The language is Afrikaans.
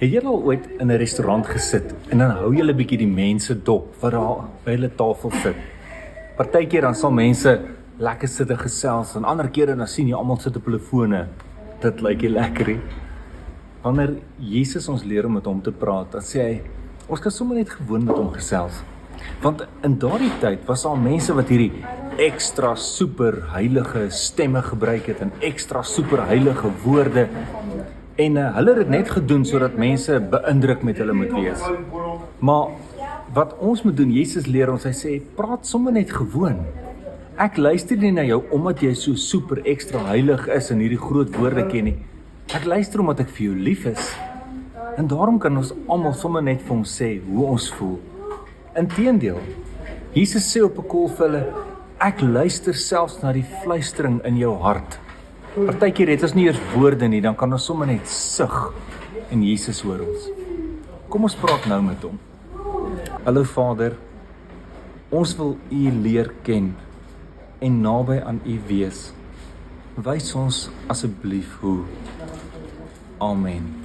Het jy al ooit in 'n restaurant gesit en dan hou jy 'n bietjie die mense dop wat daar by hulle tafel sit? Partykeer dan sal mense lekker sit en gesels en ander kere dan sien jy almal sit op hulle fone. Dit lyk nie lekker nie. Wanneer Jesus ons leer om met hom te praat, dan sê hy, ons kan sommer net gewoon met hom gesels. Want in daardie tyd was daar mense wat hierdie ekstra super heilige stemme gebruik het en ekstra super heilige woorde. En hulle het dit net gedoen sodat mense beïndruk met hulle moet wees. Maar wat ons moet doen, Jesus leer ons, hy sê, praat sommer net gewoon. Ek luister nie na jou omdat jy so super ekstra heilig is en hierdie groot woorde ken nie. Ek luister omdat ek vir jou lief is. En daarom kan ons almal sommer net vir hom sê hoe ons voel. Inteendeel, Jesus sê op 'n kol vir hulle, ek luister selfs na die fluistering in jou hart. Partykeer het ons nie eers woorde nie, dan kan ons sommer net sug en Jesus hoor ons. Kom ons praat nou met hom. Hallo Vader, ons wil U leer ken en naby aan U wees. Wys ons asseblief hoe. Amen.